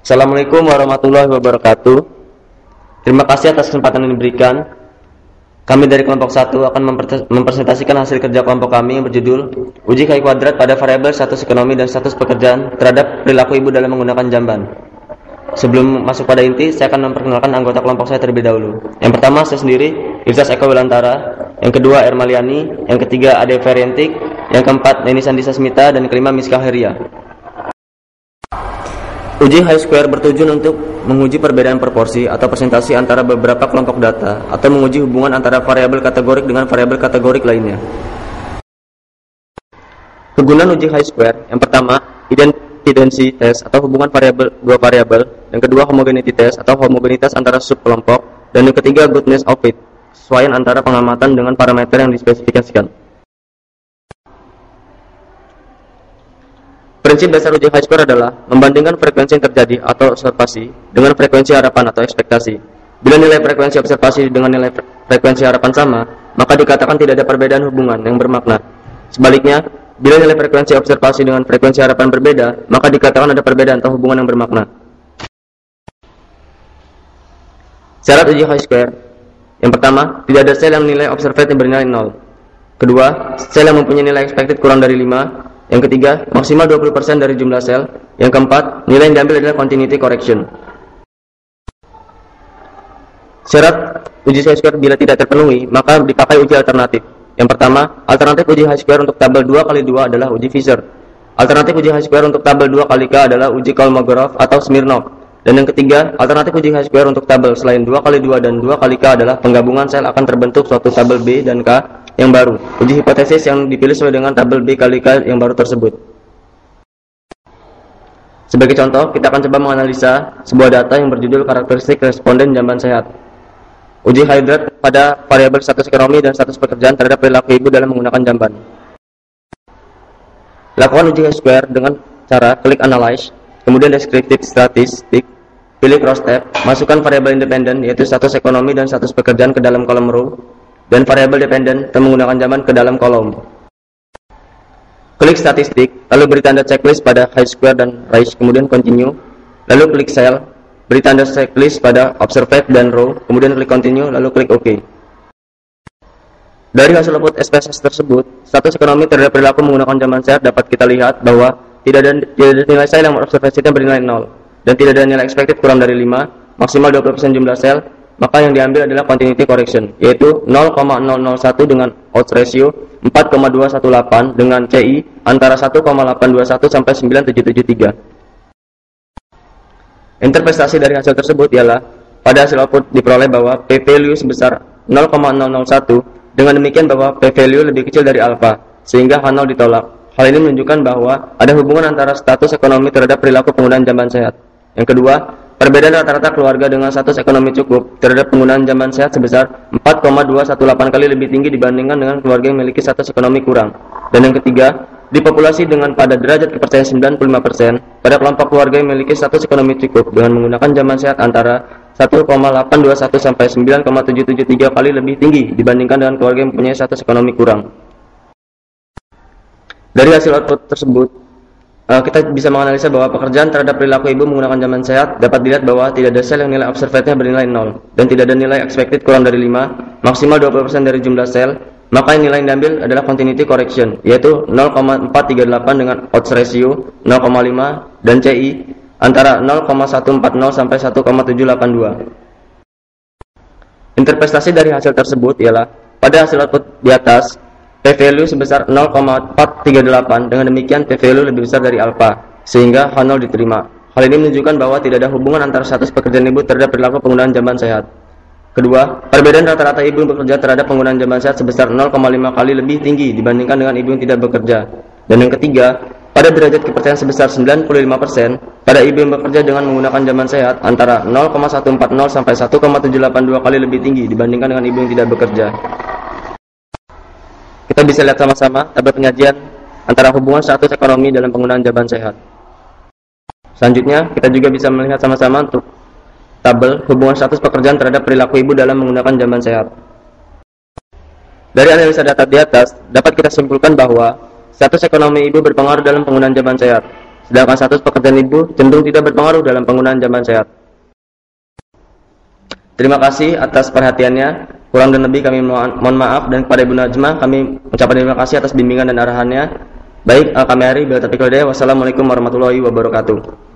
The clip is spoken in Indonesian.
Assalamualaikum warahmatullahi wabarakatuh. Terima kasih atas kesempatan yang diberikan. Kami dari kelompok 1 akan mempresentasikan hasil kerja kelompok kami yang berjudul Uji KI kuadrat pada variabel status ekonomi dan status pekerjaan terhadap perilaku ibu dalam menggunakan jamban. Sebelum masuk pada inti, saya akan memperkenalkan anggota kelompok saya terlebih dahulu. Yang pertama, saya sendiri, Irsas Eko Wilantara. Yang kedua, Ermaliani. Yang ketiga, Ade Ferientik. Yang keempat, Neni Sandisa Smita. Dan kelima, Miska Heria. Uji Chi-square bertujuan untuk menguji perbedaan proporsi atau presentasi antara beberapa kelompok data atau menguji hubungan antara variabel kategorik dengan variabel kategorik lainnya. Kegunaan uji Chi-square yang pertama, identity test atau hubungan dua variabel, yang kedua homogeneity test atau homogenitas antara subkelompok, dan yang ketiga goodness of fit, kesesuaian antara pengamatan dengan parameter yang dispesifikasikan. Prinsip dasar uji Chi-square adalah membandingkan frekuensi yang terjadi atau observasi dengan frekuensi harapan atau ekspektasi. Bila nilai frekuensi observasi dengan nilai frekuensi harapan sama, maka dikatakan tidak ada perbedaan hubungan yang bermakna. Sebaliknya, bila nilai frekuensi observasi dengan frekuensi harapan berbeda, maka dikatakan ada perbedaan atau hubungan yang bermakna. Syarat uji Chi-square. Yang pertama, tidak ada sel yang nilai observed yang bernilai 0. Kedua, sel yang mempunyai nilai expected kurang dari 5. Yang ketiga, maksimal 20% dari jumlah sel. Yang keempat, nilai yang diambil adalah continuity correction. Syarat uji Chi-square bila tidak terpenuhi, maka dipakai uji alternatif. Yang pertama, alternatif uji Chi-square untuk tabel 2x2 adalah uji Fisher. Alternatif uji Chi-square untuk tabel 2x adalah uji Kolmogorov atau Smirnov. Dan yang ketiga, alternatif uji Chi-square untuk tabel selain 2x2 dan 2x adalah penggabungan sel akan terbentuk suatu tabel B dan K yang baru. Uji hipotesis yang dipilih sesuai dengan tabel B kali K yang baru tersebut. Sebagai contoh, kita akan coba menganalisa sebuah data yang berjudul karakteristik responden jamban sehat. Uji hidrat pada variabel status ekonomi dan status pekerjaan terhadap perilaku ibu dalam menggunakan jamban. Lakukan uji Chi-square dengan cara klik analyze, kemudian descriptive statistik, pilih cross tab, masukkan variabel independen yaitu status ekonomi dan status pekerjaan ke dalam kolom row, dan variabel dependen menggunakan jamban ke dalam kolom. Klik statistik, lalu beri tanda checklist pada Chi-square dan raise, kemudian continue, lalu klik cell, beri tanda checklist pada observed dan row, kemudian klik continue, lalu klik OK. Dari hasil output SPSS tersebut, status ekonomi terhadap perilaku menggunakan jamban sehat dapat kita lihat bahwa tidak ada nilai sel yang observasinya bernilai 0, dan tidak ada nilai expected kurang dari 5, maksimal 20% jumlah sel, maka yang diambil adalah continuity correction, yaitu 0,001 dengan odds ratio 4,218 dengan CI antara 1,821 sampai 9,773. Interpretasi dari hasil tersebut ialah pada hasil output diperoleh bahwa p-value sebesar 0,001, dengan demikian bahwa p-value lebih kecil dari alpha, sehingga H0 ditolak. Hal ini menunjukkan bahwa ada hubungan antara status ekonomi terhadap perilaku penggunaan jamban sehat. Yang kedua, perbedaan rata-rata keluarga dengan status ekonomi cukup terhadap penggunaan jamban sehat sebesar 4,218 kali lebih tinggi dibandingkan dengan keluarga yang memiliki status ekonomi kurang. Dan yang ketiga, di populasi dengan pada derajat kepercayaan 95%, pada kelompok keluarga yang memiliki status ekonomi cukup dengan menggunakan jamban sehat antara 1,821 sampai 9,773 kali lebih tinggi dibandingkan dengan keluarga yang mempunyai status ekonomi kurang. Dari hasil output tersebut, kita bisa menganalisa bahwa pekerjaan terhadap perilaku ibu menggunakan jamban sehat dapat dilihat bahwa tidak ada sel yang nilai observednya bernilai 0, dan tidak ada nilai expected kurang dari 5, maksimal 20% dari jumlah sel, maka yang nilai yang diambil adalah continuity correction, yaitu 0,438 dengan odds ratio 0,5 dan CI antara 0,140 sampai 1,782. Interpretasi dari hasil tersebut ialah pada hasil output di atas, p-value sebesar 0,438, dengan demikian p-value lebih besar dari alpha, sehingga H0 diterima. Hal ini menunjukkan bahwa tidak ada hubungan antara status pekerjaan ibu terhadap perilaku penggunaan jamban sehat. Kedua, perbedaan rata-rata ibu yang bekerja terhadap penggunaan jamban sehat sebesar 0,5 kali lebih tinggi dibandingkan dengan ibu yang tidak bekerja. Dan yang ketiga, pada derajat kepercayaan sebesar 95%, pada ibu yang bekerja dengan menggunakan jamban sehat antara 0,140 sampai 1,782 kali lebih tinggi dibandingkan dengan ibu yang tidak bekerja. Kita bisa lihat sama-sama tabel penyajian antara hubungan status ekonomi dalam penggunaan jamban sehat. Selanjutnya, kita juga bisa melihat sama-sama untuk tabel hubungan status pekerjaan terhadap perilaku ibu dalam menggunakan jamban sehat. Dari analisa data di atas, dapat kita simpulkan bahwa status ekonomi ibu berpengaruh dalam penggunaan jamban sehat. sedangkan status pekerjaan ibu cenderung tidak berpengaruh dalam penggunaan jamban sehat. Terima kasih atas perhatiannya. Kurang dan lebih kami mohon maaf, dan kepada Ibu Najma kami ucapkan terima kasih atas bimbingan dan arahannya. Baik, kami akhiri. Wassalamualaikum warahmatullahi wabarakatuh.